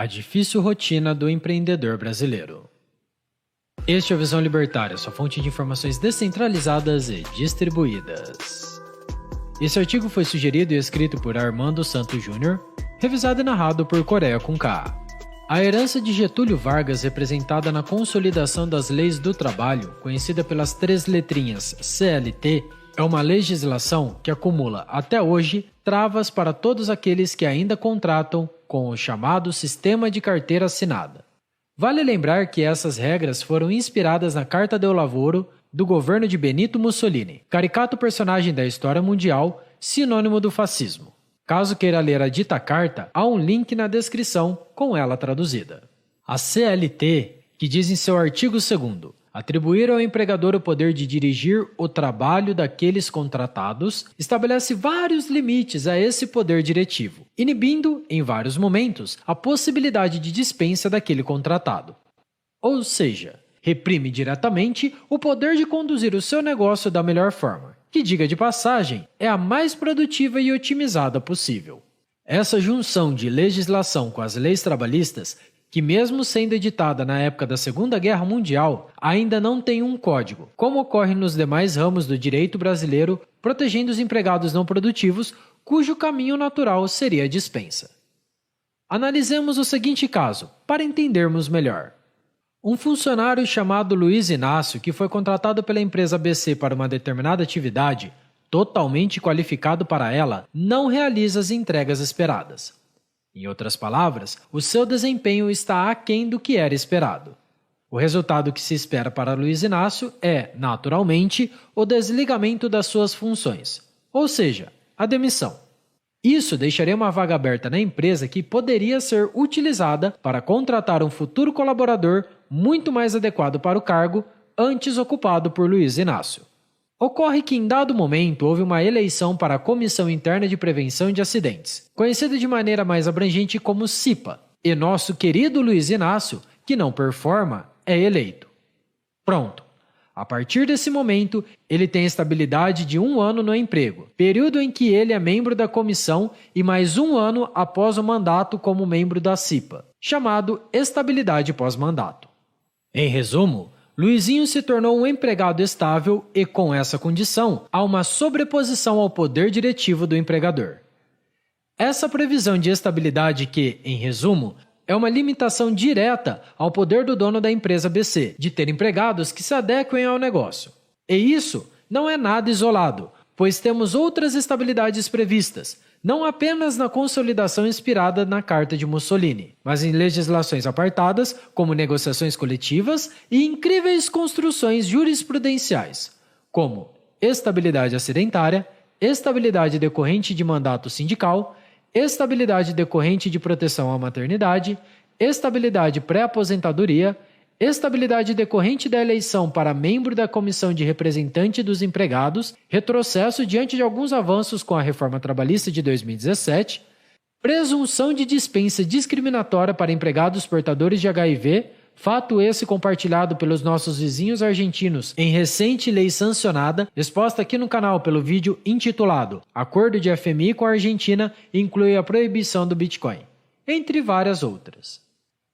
A difícil rotina do empreendedor brasileiro. Este é o Visão Libertária, sua fonte de informações descentralizadas e distribuídas. Esse artigo foi sugerido e escrito por Armando Santos Júnior, revisado e narrado por Coreia com K. A herança de Getúlio Vargas, representada na consolidação das leis do trabalho, conhecida pelas 3 letrinhas CLT, é uma legislação que acumula, até hoje, travas para todos aqueles que ainda contratam com o chamado Sistema de Carteira Assinada. Vale lembrar que essas regras foram inspiradas na Carta del Lavoro do governo de Benito Mussolini, caricato personagem da história mundial, sinônimo do fascismo. Caso queira ler a dita carta, há um link na descrição com ela traduzida. A CLT, que diz em seu artigo 2º, atribuir ao empregador o poder de dirigir o trabalho daqueles contratados, estabelece vários limites a esse poder diretivo, inibindo, em vários momentos, a possibilidade de dispensa daquele contratado. Ou seja, reprime diretamente o poder de conduzir o seu negócio da melhor forma, que, diga de passagem, é a mais produtiva e otimizada possível. Essa junção de legislação com as leis trabalhistas, que mesmo sendo editada na época da Segunda Guerra Mundial, ainda não tem um código, como ocorre nos demais ramos do direito brasileiro, protegendo os empregados não produtivos, cujo caminho natural seria a dispensa. Analisemos o seguinte caso, para entendermos melhor. Um funcionário chamado Luiz Inácio, que foi contratado pela empresa ABC para uma determinada atividade, totalmente qualificado para ela, não realiza as entregas esperadas. Em outras palavras, o seu desempenho está aquém do que era esperado. O resultado que se espera para Luiz Inácio é, naturalmente, o desligamento das suas funções, ou seja, a demissão. Isso deixaria uma vaga aberta na empresa que poderia ser utilizada para contratar um futuro colaborador muito mais adequado para o cargo, antes ocupado por Luiz Inácio. Ocorre que em dado momento houve uma eleição para a Comissão Interna de Prevenção de Acidentes, conhecida de maneira mais abrangente como CIPA, e nosso querido Luiz Inácio, que não performa, é eleito. Pronto. A partir desse momento, ele tem estabilidade de 1 ano no emprego, período em que ele é membro da comissão e mais 1 ano após o mandato como membro da CIPA, chamado estabilidade pós-mandato. Em resumo, Luizinho se tornou um empregado estável e, com essa condição, há uma sobreposição ao poder diretivo do empregador. Essa previsão de estabilidade que, em resumo, é uma limitação direta ao poder do dono da empresa ABC, de ter empregados que se adequem ao negócio. E isso não é nada isolado, pois temos outras estabilidades previstas, não apenas na consolidação inspirada na Carta de Mussolini, mas em legislações apartadas, como negociações coletivas e incríveis construções jurisprudenciais, como estabilidade acidentária, estabilidade decorrente de mandato sindical, estabilidade decorrente de proteção à maternidade, estabilidade pré-aposentadoria, estabilidade decorrente da eleição para membro da Comissão de Representante dos Empregados, retrocesso diante de alguns avanços com a Reforma Trabalhista de 2017, presunção de dispensa discriminatória para empregados portadores de HIV, fato esse compartilhado pelos nossos vizinhos argentinos em recente lei sancionada, exposta aqui no canal pelo vídeo intitulado Acordo de FMI com a Argentina inclui a proibição do Bitcoin, entre várias outras.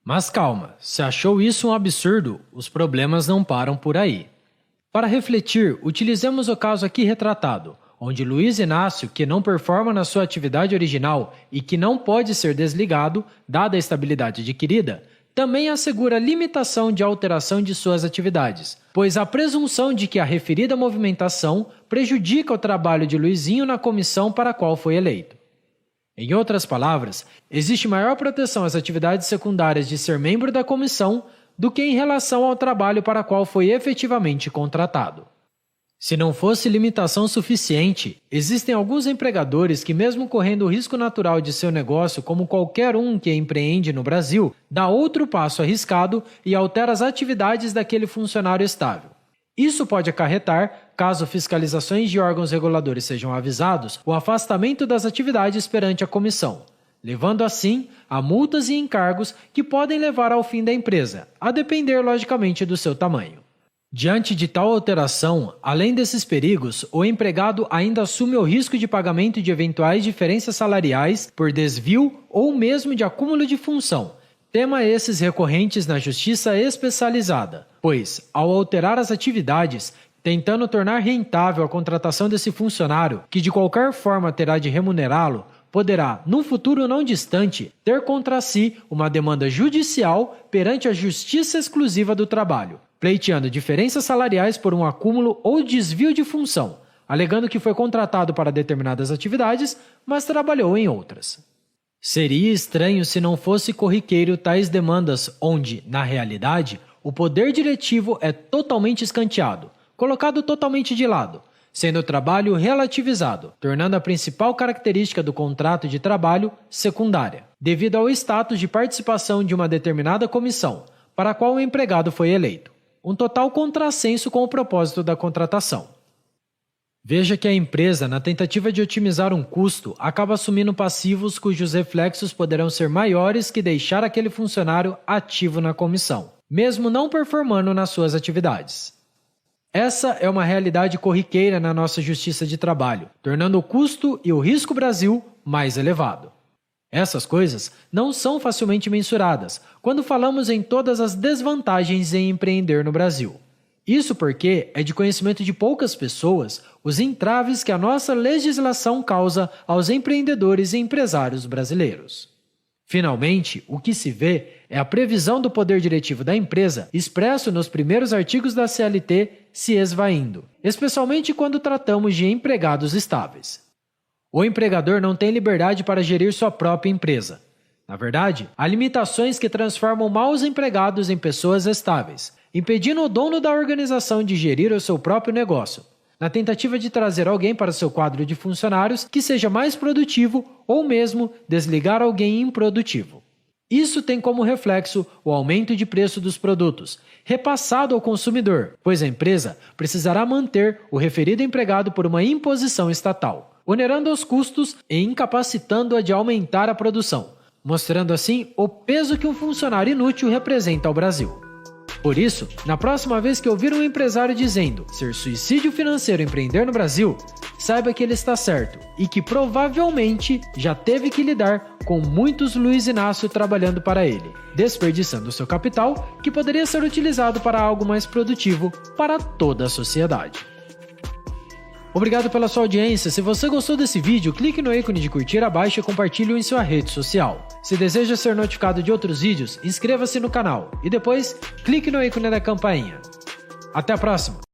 Mas calma, se achou isso um absurdo, os problemas não param por aí. Para refletir, utilizemos o caso aqui retratado, onde Luiz Inácio, que não performa na sua atividade original e que não pode ser desligado, dada a estabilidade adquirida, também assegura limitação de alteração de suas atividades, pois há presunção de que a referida movimentação prejudica o trabalho de Luizinho na comissão para a qual foi eleito. Em outras palavras, existe maior proteção às atividades secundárias de ser membro da comissão do que em relação ao trabalho para o qual foi efetivamente contratado. Se não fosse limitação suficiente, existem alguns empregadores que, mesmo correndo o risco natural de seu negócio, como qualquer um que empreende no Brasil, dá outro passo arriscado e altera as atividades daquele funcionário estável. Isso pode acarretar, caso fiscalizações de órgãos reguladores sejam avisados, o afastamento das atividades perante a comissão, levando assim a multas e encargos que podem levar ao fim da empresa, a depender logicamente do seu tamanho. Diante de tal alteração, além desses perigos, o empregado ainda assume o risco de pagamento de eventuais diferenças salariais por desvio ou mesmo de acúmulo de função, Tema esses recorrentes na justiça especializada, pois, ao alterar as atividades, tentando tornar rentável a contratação desse funcionário, que de qualquer forma terá de remunerá-lo, poderá, num futuro não distante, ter contra si uma demanda judicial perante a Justiça Exclusiva do Trabalho, pleiteando diferenças salariais por um acúmulo ou desvio de função, alegando que foi contratado para determinadas atividades, mas trabalhou em outras. Seria estranho se não fosse corriqueiro tais demandas onde, na realidade, o poder diretivo é totalmente escanteado, colocado totalmente de lado, sendo o trabalho relativizado, tornando a principal característica do contrato de trabalho secundária, devido ao status de participação de uma determinada comissão, para a qual o empregado foi eleito. Um total contrassenso com o propósito da contratação. Veja que a empresa, na tentativa de otimizar um custo, acaba assumindo passivos cujos reflexos poderão ser maiores que deixar aquele funcionário ativo na comissão, mesmo não performando nas suas atividades. Essa é uma realidade corriqueira na nossa justiça de trabalho, tornando o custo e o risco Brasil mais elevado. Essas coisas não são facilmente mensuradas quando falamos em todas as desvantagens em empreender no Brasil. Isso porque é de conhecimento de poucas pessoas os entraves que a nossa legislação causa aos empreendedores e empresários brasileiros. Finalmente, o que se vê é a previsão do poder diretivo da empresa expresso nos primeiros artigos da CLT se esvaindo, especialmente quando tratamos de empregados estáveis. O empregador não tem liberdade para gerir sua própria empresa. Na verdade, há limitações que transformam maus empregados em pessoas estáveis, impedindo o dono da organização de gerir o seu próprio negócio, na tentativa de trazer alguém para seu quadro de funcionários que seja mais produtivo ou mesmo desligar alguém improdutivo. Isso tem como reflexo o aumento de preço dos produtos, repassado ao consumidor, pois a empresa precisará manter o referido empregado por uma imposição estatal, onerando os custos e incapacitando-a de aumentar a produção, mostrando assim o peso que um funcionário inútil representa ao Brasil. Por isso, na próxima vez que ouvir um empresário dizendo ser suicídio financeiro empreender no Brasil, saiba que ele está certo e que provavelmente já teve que lidar com muitos Luiz Inácio trabalhando para ele, desperdiçando seu capital que poderia ser utilizado para algo mais produtivo para toda a sociedade. Obrigado pela sua audiência. Se você gostou desse vídeo, clique no ícone de curtir abaixo e compartilhe-o em sua rede social. Se deseja ser notificado de outros vídeos, inscreva-se no canal e depois clique no ícone da campainha. Até a próxima!